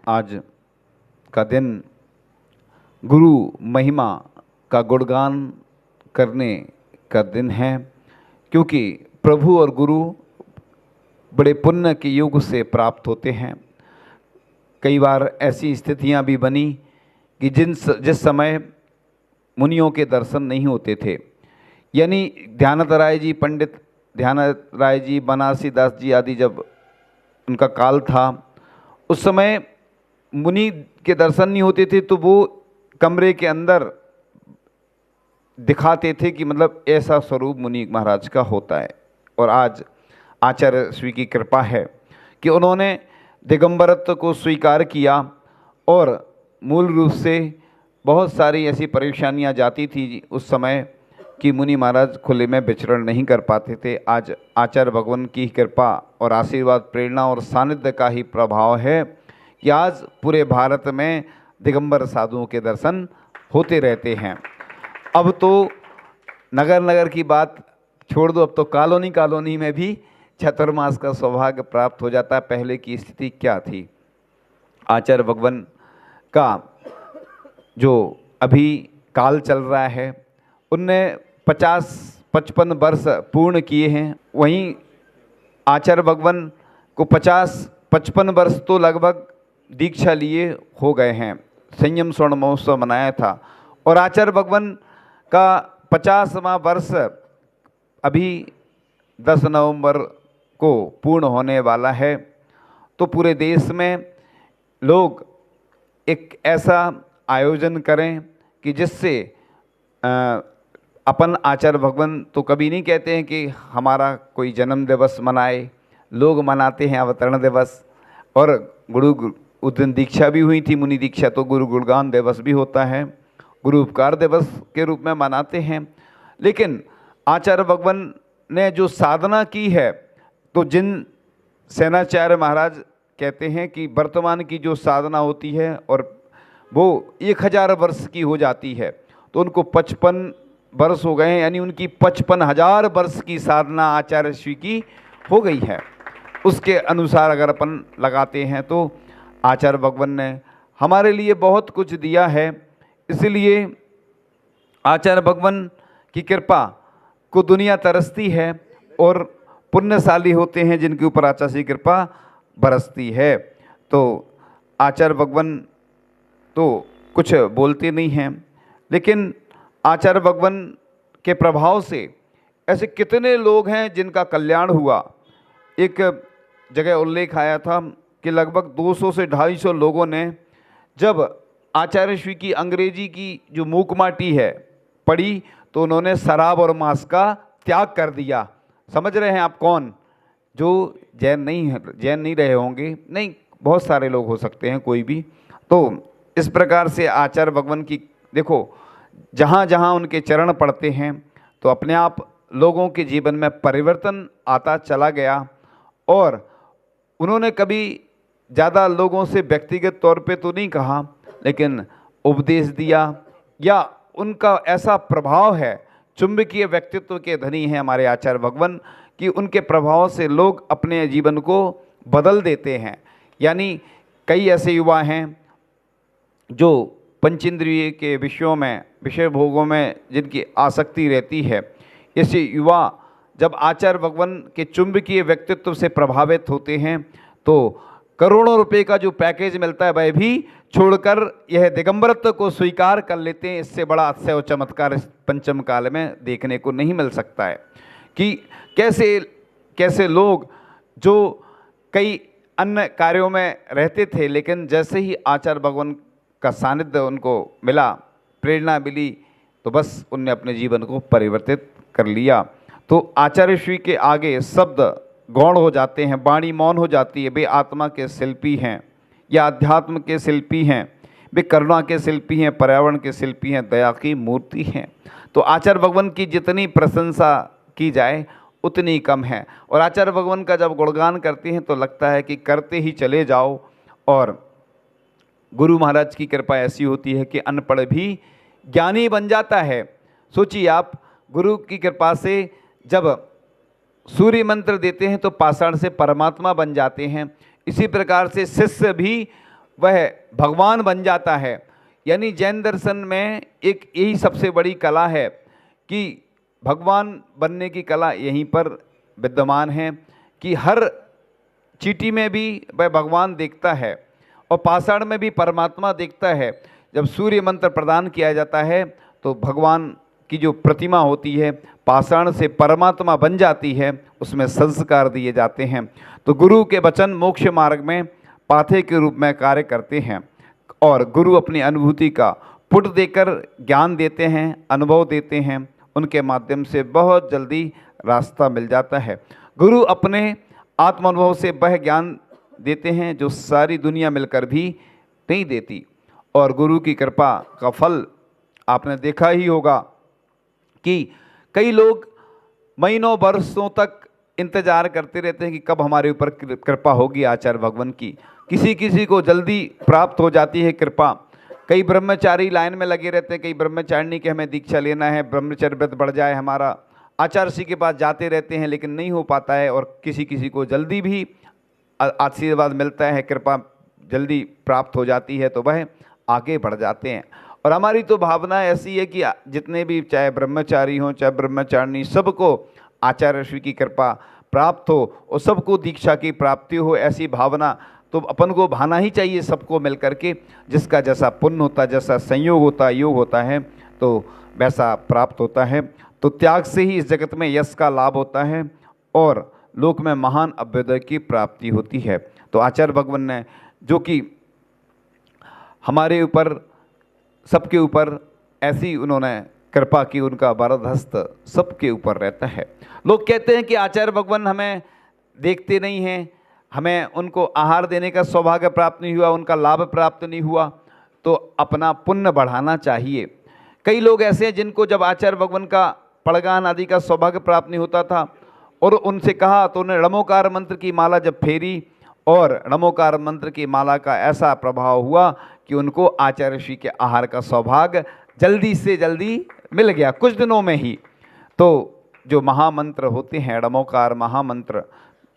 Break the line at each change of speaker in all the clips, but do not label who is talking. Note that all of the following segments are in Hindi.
आज का दिन गुरु महिमा का गुणगान करने का दिन है, क्योंकि प्रभु और गुरु बड़े पुण्य के युग से प्राप्त होते हैं। कई बार ऐसी स्थितियां भी बनी कि जिस समय मुनियों के दर्शन नहीं होते थे, यानी ध्यानत राय जी, पंडित ध्यानत राय जी, बनारसी दास जी आदि जब उनका काल था, उस समय मुनि के दर्शन नहीं होते थे तो वो कमरे के अंदर दिखाते थे कि मतलब ऐसा स्वरूप मुनि महाराज का होता है। और आज आचार्य श्री की कृपा है कि उन्होंने दिगंबरत्व को स्वीकार किया और मूल रूप से बहुत सारी ऐसी परेशानियां जाती थी उस समय कि मुनि महाराज खुले में विचरण नहीं कर पाते थे। आज आचार्य भगवान की कृपा और आशीर्वाद, प्रेरणा और सानिध्य का ही प्रभाव है कि आज पूरे भारत में दिगंबर साधुओं के दर्शन होते रहते हैं। अब तो नगर नगर की बात छोड़ दो, अब तो कॉलोनी कॉलोनी में भी चातुर्मास का सौभाग्य प्राप्त हो जाता है। पहले की स्थिति क्या थी? आचार्य भगवान का जो अभी काल चल रहा है, उनने 50-55 वर्ष पूर्ण किए हैं। वहीं आचार्य भगवान को 50-55 वर्ष तो लगभग दीक्षा लिए हो गए हैं। संयम स्वर्ण महोत्सव मनाया था और आचार्य भगवान का 50वां वर्ष अभी 10 नवंबर को पूर्ण होने वाला है। तो पूरे देश में लोग एक ऐसा आयोजन करें कि जिससे अपन आचार्य भगवान तो कभी नहीं कहते हैं कि हमारा कोई जन्म दिवस मनाए, लोग मनाते हैं अवतरण दिवस। और गुरु उस दिन दीक्षा भी हुई थी, मुनि दीक्षा, तो गुरु गुणगान दिवस भी होता है, गुरु उपकार दिवस के रूप में मनाते हैं। लेकिन आचार्य भगवान ने जो साधना की है, तो जिन सेनाचार्य महाराज कहते हैं कि वर्तमान की जो साधना होती है और वो 1000 वर्ष की हो जाती है, तो उनको 55 वर्ष हो गए हैं, यानी उनकी 55,000 वर्ष की साधना आचार्य श्री की हो गई है। उसके अनुसार अगर अपन लगाते हैं तो आचार्य भगवान ने हमारे लिए बहुत कुछ दिया है। इसलिए आचार्य भगवान की कृपा को दुनिया तरसती है और पुण्यशाली होते हैं जिनके ऊपर आचार्य की कृपा बरसती है। तो आचार्य भगवान तो कुछ बोलते नहीं हैं, लेकिन आचार्य भगवान के प्रभाव से ऐसे कितने लोग हैं जिनका कल्याण हुआ। एक जगह उल्लेख आया था कि लगभग 200 से 250 लोगों ने जब आचार्य श्री की अंग्रेजी की जो मूकमाटी है पढ़ी, तो उन्होंने शराब और मांस का त्याग कर दिया। समझ रहे हैं आप कौन? जो जैन नहीं रहे होंगे, नहीं, बहुत सारे लोग हो सकते हैं, कोई भी। तो इस प्रकार से आचार्य भगवान की देखो, जहाँ जहाँ उनके चरण पड़ते हैं तो अपने आप लोगों के जीवन में परिवर्तन आता चला गया। और उन्होंने कभी ज़्यादा लोगों से व्यक्तिगत तौर पे तो नहीं कहा, लेकिन उपदेश दिया, या उनका ऐसा प्रभाव है, चुंबकीय व्यक्तित्व के धनी हैं हमारे आचार्य भगवान, कि उनके प्रभाव से लोग अपने जीवन को बदल देते हैं। यानी कई ऐसे युवा हैं जो पंचेंद्रिय के विषयों में, विषय भोगों में जिनकी आसक्ति रहती है, ऐसे युवा जब आचार्य भगवान के चुंबकीय व्यक्तित्व से प्रभावित होते हैं तो करोड़ों रुपए का जो पैकेज मिलता है वह भी छोड़कर यह दिगंबरत्व को स्वीकार कर लेते हैं। इससे बड़ा अतिशय और चमत्कार इस पंचम काल में देखने को नहीं मिल सकता है कि कैसे कैसे लोग जो कई अन्य कार्यों में रहते थे, लेकिन जैसे ही आचार्य भगवान का सानिध्य उनको मिला, प्रेरणा मिली, तो बस उनने अपने जीवन को परिवर्तित कर लिया। तो आचार्य श्री के आगे शब्द गौण हो जाते हैं, वाणी मौन हो जाती है। वे आत्मा के शिल्पी हैं या अध्यात्म के शिल्पी हैं, वे करुणा के शिल्पी हैं, पर्यावरण के शिल्पी हैं, दया की मूर्ति हैं। तो आचार्य भगवान की जितनी प्रशंसा की जाए उतनी कम है। और आचार्य भगवान का जब गुणगान करते हैं तो लगता है कि करते ही चले जाओ। और गुरु महाराज की कृपा ऐसी होती है कि अनपढ़ भी ज्ञानी बन जाता है। सोचिए आप, गुरु की कृपा से जब सूर्य मंत्र देते हैं तो पाषाण से परमात्मा बन जाते हैं। इसी प्रकार से शिष्य भी वह भगवान बन जाता है। यानी जैन दर्शन में एक यही सबसे बड़ी कला है कि भगवान बनने की कला यहीं पर विद्यमान है कि हर चींटी में भी वह भगवान देखता है और पाषाण में भी परमात्मा देखता है। जब सूर्य मंत्र प्रदान किया जाता है तो भगवान की जो प्रतिमा होती है पाषाण से परमात्मा बन जाती है, उसमें संस्कार दिए जाते हैं। तो गुरु के वचन मोक्ष मार्ग में पाथे के रूप में कार्य करते हैं और गुरु अपनी अनुभूति का पुट देकर ज्ञान देते हैं, अनुभव देते हैं। उनके माध्यम से बहुत जल्दी रास्ता मिल जाता है। गुरु अपने आत्म अनुभव से वह ज्ञान देते हैं जो सारी दुनिया मिलकर भी नहीं देती। और गुरु की कृपा का फल आपने देखा ही होगा कि कई लोग महीनों वर्षों तक इंतजार करते रहते हैं कि कब हमारे ऊपर कृपा होगी आचार्य भगवान की। किसी किसी को जल्दी प्राप्त हो जाती है कृपा। कई ब्रह्मचारी लाइन में लगे रहते हैं, कई ब्रह्मचारिणी के हमें दीक्षा लेना है, ब्रह्मचर्य व्रत बढ़ जाए हमारा, आचार्य श्री के पास जाते रहते हैं लेकिन नहीं हो पाता है। और किसी किसी को जल्दी भी आशीर्वाद मिलता है, कृपा जल्दी प्राप्त हो जाती है तो वह आगे बढ़ जाते हैं। और हमारी तो भावना ऐसी है कि जितने भी चाहे ब्रह्मचारी हों चाहे ब्रह्मचारिणी, सबको आचार्य श्री की कृपा प्राप्त हो और सबको दीक्षा की प्राप्ति हो, ऐसी भावना तो अपन को भाना ही चाहिए सबको मिल करके। जिसका जैसा पुण्य होता है, जैसा संयोग होता है, योग होता है तो वैसा प्राप्त होता है। तो त्याग से ही इस जगत में यश का लाभ होता है और लोक में महान अभ्युदय की प्राप्ति होती है। तो आचार्य भगवान ने जो कि हमारे ऊपर सबके ऊपर ऐसी उन्होंने कृपा की, उनका वरद हस्त सबके ऊपर रहता है। लोग कहते हैं कि आचार्य भगवान हमें देखते नहीं हैं, हमें उनको आहार देने का सौभाग्य प्राप्त नहीं हुआ, उनका लाभ प्राप्त नहीं हुआ, तो अपना पुण्य बढ़ाना चाहिए। कई लोग ऐसे हैं जिनको जब आचार्य भगवान का पड़गान आदि का सौभाग्य प्राप्त नहीं होता था और उनसे कहा तो उन्हें णमोकार मंत्र की माला जब फेरी और णमोकार मंत्र की माला का ऐसा प्रभाव हुआ कि उनको आचार्य श्री के आहार का सौभाग्य जल्दी से जल्दी मिल गया, कुछ दिनों में ही। तो जो महामंत्र होते हैं, णमोकार महामंत्र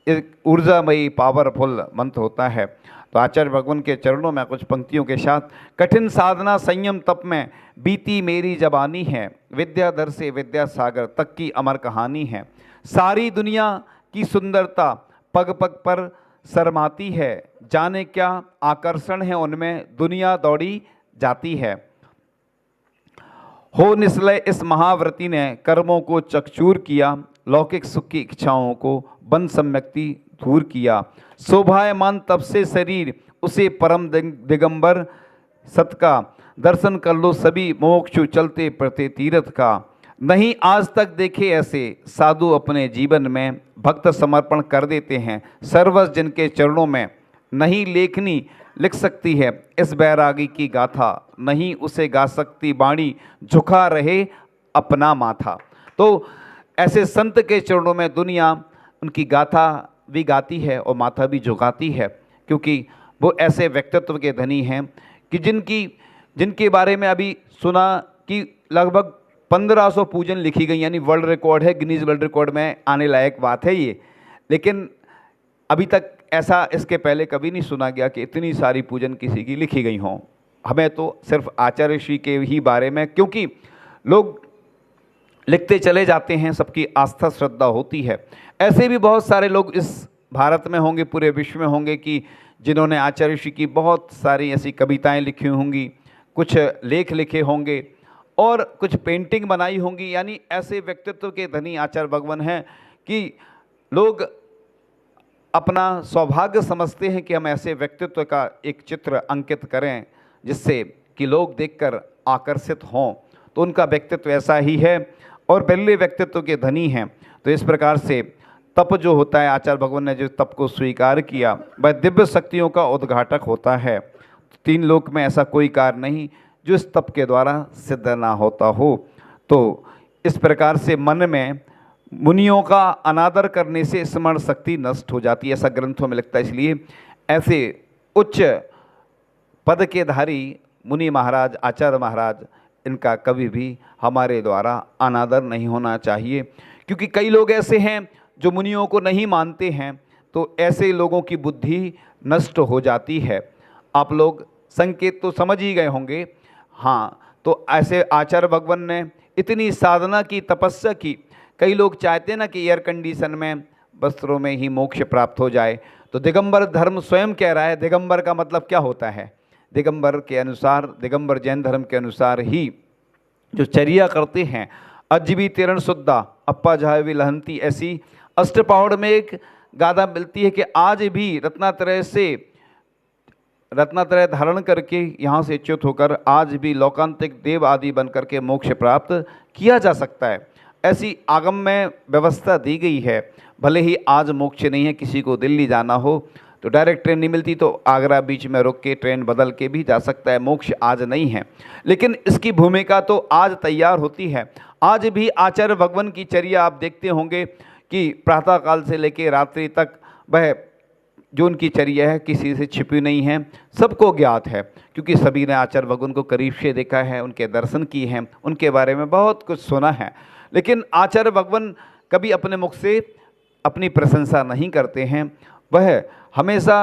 एक ऊर्जामयी पावरफुल मंत्र होता है। तो आचार्य भगवान के चरणों में कुछ पंक्तियों के साथ, कठिन साधना संयम तप में बीती मेरी जवानी है, विद्याधर से विद्या सागर तक की अमर कहानी है। सारी दुनिया की सुंदरता पग पग पर शर्माती है, जाने क्या आकर्षण है उनमें दुनिया दौड़ी जाती है। हो निश्चय इस महाव्रती ने कर्मों को चकचूर किया, लौकिक सुख की इच्छाओं को बन सम्यक्ति दूर किया। शोभायमान तब से शरीर उसे परम दिगंबर सत का, दर्शन कर लो सभी मोक्षु चलते प्रति तीर्थ का। नहीं आज तक देखे ऐसे साधु अपने जीवन में भक्त समर्पण कर देते हैं, सर्वस जिनके चरणों में नहीं लेखनी लिख सकती है इस बैरागी की गाथा, नहीं उसे गा सकती वाणी झुका रहे अपना माथा। तो ऐसे संत के चरणों में दुनिया उनकी गाथा भी गाती है और माथा भी झुकाती है, क्योंकि वो ऐसे व्यक्तित्व के धनी हैं कि जिनके बारे में अभी सुना कि लगभग 1500 पूजन लिखी गई, यानी वर्ल्ड रिकॉर्ड है, गिनीज वर्ल्ड रिकॉर्ड में आने लायक बात है ये। लेकिन अभी तक ऐसा इसके पहले कभी नहीं सुना गया कि इतनी सारी पूजन किसी की लिखी गई हों। हमें तो सिर्फ आचार्य श्री के ही बारे में, क्योंकि लोग लिखते चले जाते हैं, सबकी आस्था श्रद्धा होती है। ऐसे भी बहुत सारे लोग इस भारत में होंगे, पूरे विश्व में होंगे कि जिन्होंने आचार्य श्री की बहुत सारी ऐसी कविताएं लिखी होंगी, कुछ लेख लिखे होंगे और कुछ पेंटिंग बनाई होंगी। यानी ऐसे व्यक्तित्व के धनी आचार्य भगवान हैं कि लोग अपना सौभाग्य समझते हैं कि हम ऐसे व्यक्तित्व का एक चित्र अंकित करें जिससे कि लोग देखकर आकर्षित हों। तो उनका व्यक्तित्व ऐसा ही है और बिरले व्यक्तित्व के धनी हैं। तो इस प्रकार से तप जो होता है, आचार्य भगवान ने जो तप को स्वीकार किया, वह दिव्य शक्तियों का उद्घाटक होता है। तीन लोक में ऐसा कोई कार्य नहीं जो इस तप के द्वारा सिद्ध ना होता हो। तो इस प्रकार से मन में मुनियों का अनादर करने से स्मरण शक्ति नष्ट हो जाती है, ऐसा ग्रंथों में लिखता है। इसलिए ऐसे उच्च पद के धारी मुनि महाराज, आचार्य महाराज, इनका कभी भी हमारे द्वारा अनादर नहीं होना चाहिए, क्योंकि कई लोग ऐसे हैं जो मुनियों को नहीं मानते हैं। तो ऐसे लोगों की बुद्धि नष्ट हो जाती है। आप लोग संकेत तो समझ ही गए होंगे। हाँ, तो ऐसे आचार्य भगवान ने इतनी साधना की, तपस्या की। कई लोग चाहते हैं ना कि एयर कंडीशन में वस्त्रों में ही मोक्ष प्राप्त हो जाए, तो दिगंबर धर्म स्वयं कह रहा है, दिगंबर का मतलब क्या होता है? दिगंबर के अनुसार, दिगंबर जैन धर्म के अनुसार ही जो चर्या करते हैं, अजबी तेरण शुद्धा अप्पा जाहवी लहंती, ऐसी अष्टपौड़ में एक गाथा मिलती है कि आज भी रत्नात्रय धारण करके यहाँ से च्युत होकर आज भी लोकांतिक देव आदि बन करके मोक्ष प्राप्त किया जा सकता है। ऐसी आगम में व्यवस्था दी गई है। भले ही आज मोक्ष नहीं है, किसी को दिल्ली जाना हो तो डायरेक्ट ट्रेन नहीं मिलती, तो आगरा बीच में रुक के ट्रेन बदल के भी जा सकता है। मोक्ष आज नहीं है, लेकिन इसकी भूमिका तो आज तैयार होती है। आज भी आचार्य भगवान की चर्या आप देखते होंगे कि प्रातःकाल से लेकर रात्रि तक वह जो उनकी चर्या है किसी से छिपी नहीं है, सबको ज्ञात है, क्योंकि सभी ने आचार्य भगवान को करीब से देखा है, उनके दर्शन किए हैं, उनके बारे में बहुत कुछ सुना है। लेकिन आचार्य भगवान कभी अपने मुख से अपनी प्रशंसा नहीं करते हैं। वह हमेशा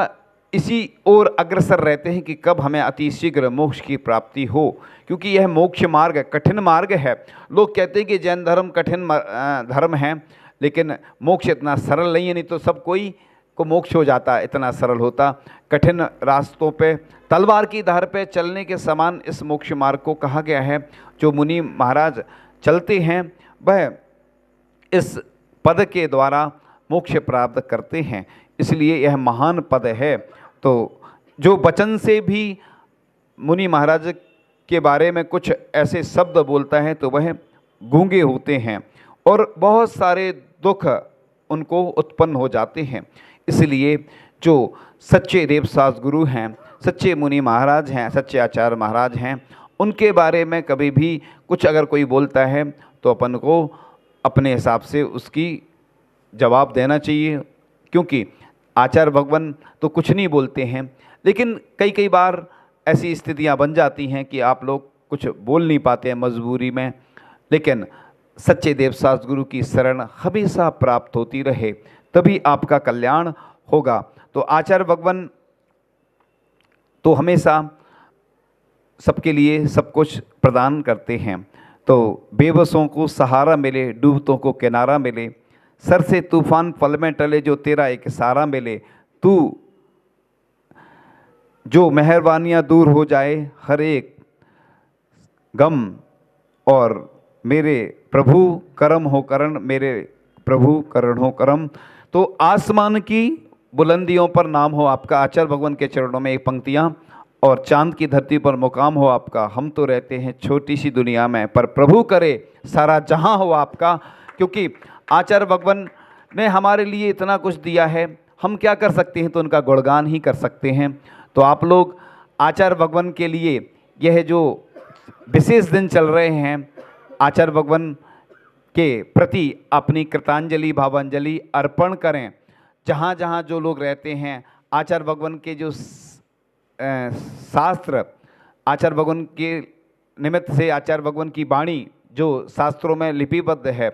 इसी ओर अग्रसर रहते हैं कि कब हमें अतिशीघ्र मोक्ष की प्राप्ति हो, क्योंकि यह मोक्ष मार्ग कठिन मार्ग है। लोग कहते हैं कि जैन धर्म कठिन धर्म है, लेकिन मोक्ष इतना सरल नहीं है, नहीं तो सब कोई को मोक्ष हो जाता, इतना सरल होता। कठिन रास्तों पे तलवार की धार पे चलने के समान इस मोक्ष मार्ग को कहा गया है। जो मुनि महाराज चलते हैं वह इस पद के द्वारा मोक्ष प्राप्त करते हैं, इसलिए यह महान पद है। तो जो वचन से भी मुनि महाराज के बारे में कुछ ऐसे शब्द बोलता है तो वह गूंगे होते हैं और बहुत सारे दुख उनको उत्पन्न हो जाते हैं। इसलिए जो सच्चे देवशास्त्र गुरु हैं, सच्चे मुनि महाराज हैं, सच्चे आचार्य महाराज हैं, उनके बारे में कभी भी कुछ अगर कोई बोलता है तो अपन को अपने हिसाब से उसकी जवाब देना चाहिए, क्योंकि आचार्य भगवान तो कुछ नहीं बोलते हैं, लेकिन कई बार ऐसी स्थितियां बन जाती हैं कि आप लोग कुछ बोल नहीं पाते हैं मजबूरी में। लेकिन सच्चे देवशास्त्र गुरु की शरण हमेशा प्राप्त होती रहे, तभी आपका कल्याण होगा। तो आचार्य भगवान तो हमेशा सबके लिए सब कुछ प्रदान करते हैं। तो बेबसों को सहारा मिले, डूबतों को किनारा मिले, सर से तूफान पल में टले, जो तेरा एक सारा मिले। तू जो मेहरबानियाँ दूर हो जाए हर एक गम, और मेरे प्रभु करम हो करण, मेरे प्रभु करण हो करम। तो आसमान की बुलंदियों पर नाम हो आपका, आचार्य भगवान के चरणों में एक पंक्तियाँ, और चांद की धरती पर मुकाम हो आपका। हम तो रहते हैं छोटी सी दुनिया में, पर प्रभु करे सारा जहां हो आपका। क्योंकि आचार्य भगवान ने हमारे लिए इतना कुछ दिया है, हम क्या कर सकते हैं, तो उनका गुणगान ही कर सकते हैं। तो आप लोग आचार्य भगवान के लिए यह जो विशेष दिन चल रहे हैं, आचार्य भगवान के प्रति अपनी कृतांजलि भावांजलि अर्पण करें। जहाँ जहाँ जो लोग रहते हैं, आचार्य भगवान के जो शास्त्र, आचार्य भगवान के निमित्त से आचार्य भगवान की वाणी जो शास्त्रों में लिपिबद्ध है,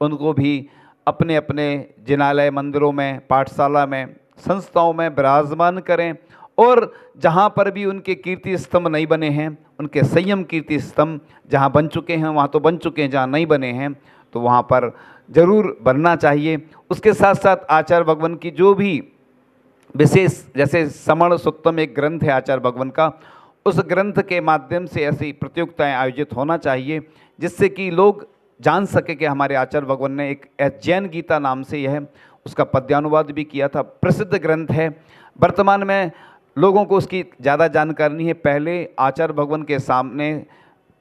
उनको भी अपने अपने जिनालय, मंदिरों में, पाठशाला में, संस्थाओं में विराजमान करें। और जहाँ पर भी उनके कीर्ति स्तंभ नहीं बने हैं, उनके संयम कीर्ति स्तंभ जहाँ बन चुके हैं वहाँ तो बन चुके हैं, जहाँ नहीं बने हैं तो वहाँ पर जरूर बनना चाहिए। उसके साथ साथ आचार्य भगवान की जो भी विशेष, जैसे समण सुत्तम एक ग्रंथ है आचार्य भगवान का, उस ग्रंथ के माध्यम से ऐसी प्रतियोगिताएं आयोजित होना चाहिए, जिससे कि लोग जान सके कि हमारे आचार्य भगवान ने एक जैन गीता नाम से यह उसका पद्यानुवाद भी किया था। प्रसिद्ध ग्रंथ है। वर्तमान में लोगों को उसकी ज़्यादा जानकारी नहीं है। पहले आचार्य भगवान के सामने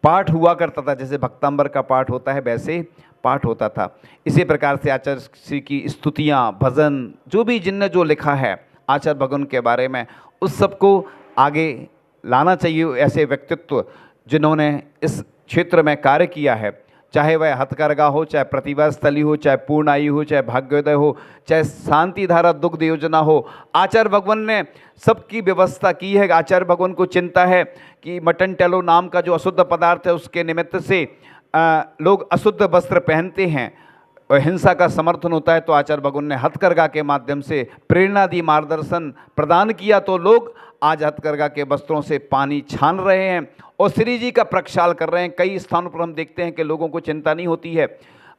पाठ हुआ करता था, जैसे भक्तांबर का पाठ होता है वैसे पाठ होता था। इसी प्रकार से आचार्य श्री की स्तुतियाँ, भजन, जो भी जिनने जो लिखा है आचार्य भगवान के बारे में, उस सबको आगे लाना चाहिए। ऐसे व्यक्तित्व जिन्होंने इस क्षेत्र में कार्य किया है, चाहे वह हथकरघा हो, चाहे प्रतिभा स्थली हो, चाहे पूर्णायु हो, चाहे भाग्योदय हो, चाहे शांति धारा दुग्ध योजना हो, आचार्य भगवान ने सबकी व्यवस्था की है। आचार्य भगवान को चिंता है कि मटन टेलो नाम का जो अशुद्ध पदार्थ है उसके निमित्त से लोग अशुद्ध वस्त्र पहनते हैं, और हिंसा का समर्थन होता है तो आचार्य भगवान ने हथकरघा के माध्यम से प्रेरणा दी, मार्गदर्शन प्रदान किया, तो लोग आज हथकरघा के वस्त्रों से पानी छान रहे हैं और श्री जी का प्रक्षाल कर रहे हैं। कई स्थानों पर हम देखते हैं कि लोगों को चिंता नहीं होती है।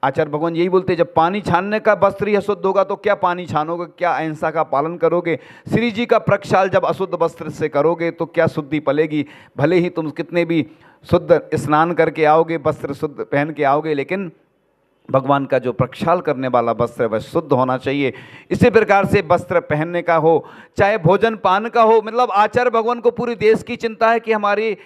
आचार्य भगवान यही बोलते हैं, जब पानी छानने का वस्त्र ही अशुद्ध होगा तो क्या पानी छानोगे, क्या अहिंसा का पालन करोगे? श्री जी का प्रक्षाल जब अशुद्ध वस्त्र से करोगे तो क्या शुद्धि पलेगी? भले ही तुम कितने भी शुद्ध स्नान करके आओगे, वस्त्र शुद्ध पहन के आओगे, लेकिन भगवान का जो प्रक्षाल करने वाला वस्त्र है वह शुद्ध होना चाहिए। इसी प्रकार से वस्त्र पहनने का हो, चाहे भोजन पान का हो, मतलब आचार्य भगवान को पूरे देश की चिंता है कि हमारे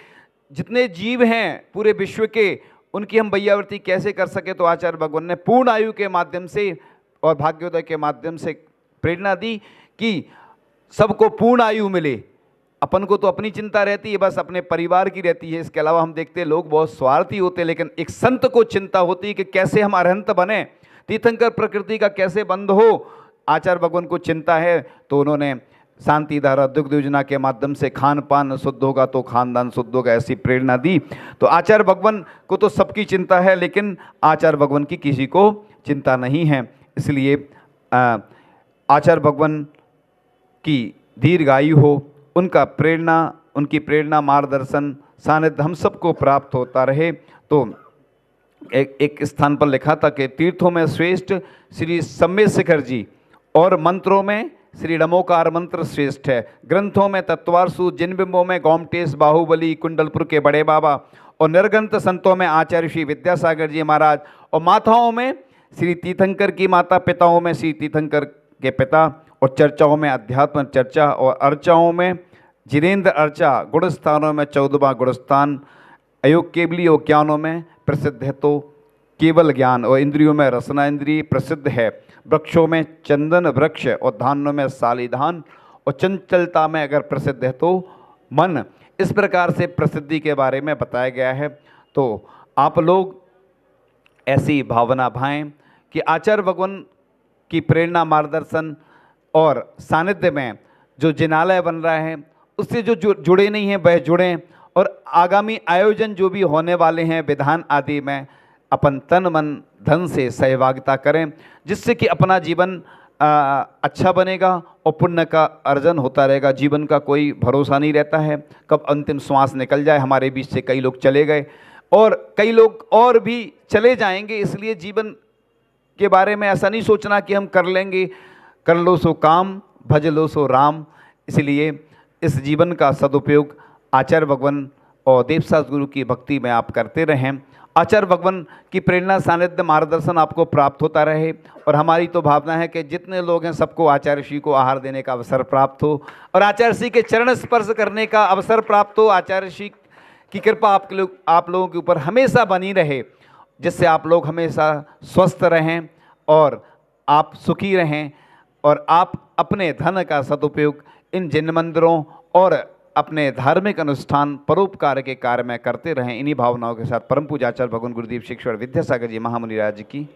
जितने जीव हैं पूरे विश्व के, उनकी हम भैयावृत्ति कैसे कर सके। तो आचार्य भगवान ने पूर्ण आयु के माध्यम से और भाग्योदय के माध्यम से प्रेरणा दी कि सबको पूर्ण आयु मिले। अपन को तो अपनी चिंता रहती है, बस अपने परिवार की रहती है। इसके अलावा हम देखते हैं लोग बहुत स्वार्थी होते हैं, लेकिन एक संत को चिंता होती है कि कैसे हम अरहंत बने, तीर्थंकर प्रकृति का कैसे बंद हो। आचार्य भगवान को चिंता है तो उन्होंने शांति धारा दुग्ध योजना के माध्यम से खान पान शुद्ध होगा तो खानदान शुद्ध होगा, ऐसी प्रेरणा दी। तो आचार्य भगवान को तो सबकी चिंता है, लेकिन आचार्य भगवान की किसी को चिंता नहीं है। इसलिए आचार्य भगवान की दीर्घायु हो, उनकी प्रेरणा मार्गदर्शन सानिध्य हम सबको प्राप्त होता रहे। तो एक स्थान पर लिखा था कि तीर्थों में श्रेष्ठ श्री सम्य शिखर जी और मंत्रों में श्री नमोकार मंत्र श्रेष्ठ है। ग्रंथों में तत्वारसु, जिन बिंबों में गोमटेश, बाहुबली, कुंडलपुर के बड़े बाबा, और निर्ग्रंथ संतों में आचार्य श्री विद्यासागर जी महाराज, और माताओं में श्री तीर्थंकर की माता, पिताओं में श्री तीर्थंकर के पिता, और चर्चाओं में अध्यात्म चर्चा, और अर्चाओं में जिनेन्द्र अर्चा, गुणस्थानों में 14वां गुणस्थान, अयोग केवली और ज्ञानों में प्रसिद्ध है तो केवल ज्ञान, और इंद्रियों में रसना इंद्रिय प्रसिद्ध है। वृक्षों में चंदन वृक्ष, और धानों में सालीधान, और चंचलता में अगर प्रसिद्ध है तो मन। इस प्रकार से प्रसिद्धि के बारे में बताया गया है। तो आप लोग ऐसी भावना भाएं कि आचार्य भगवान की प्रेरणा मार्गदर्शन और सानिध्य में जो जिनालय बन रहा है उससे जो जुड़े नहीं हैं वह जुड़ें, और आगामी आयोजन जो भी होने वाले हैं विधान आदि में अपन तन मन धन से सहभागिता करें, जिससे कि अपना जीवन अच्छा बनेगा और पुण्य का अर्जन होता रहेगा। जीवन का कोई भरोसा नहीं रहता है, कब अंतिम श्वास निकल जाए। हमारे बीच से कई लोग चले गए और कई लोग और भी चले जाएंगे, इसलिए जीवन के बारे में ऐसा नहीं सोचना कि हम कर लेंगे। कर लो सो काम, भज लो सो राम। इसलिए इस जीवन का सदुपयोग आचार्य भगवान और देवसास गुरु की भक्ति में आप करते रहें। आचार्य भगवान की प्रेरणा सानिध्य मार्गदर्शन आपको प्राप्त होता रहे, और हमारी तो भावना है कि जितने लोग हैं सबको आचार्य श्री को आहार देने का अवसर प्राप्त हो, और आचार्य श्री के चरण स्पर्श करने का अवसर प्राप्त हो। आचार्य श्री की कृपा आप लोगों के ऊपर हमेशा बनी रहे, जिससे आप लोग हमेशा स्वस्थ रहें और आप सुखी रहें, और आप अपने धन का सदुपयोग इन जिन मंदिरों और अपने धार्मिक अनुष्ठान परोपकार के कार्य में करते रहें। इन्हीं भावनाओं के साथ परम पूज्य आचार्य भगवान गुरुदेव शिक्षण विद्यासागर जी महामुनि राज की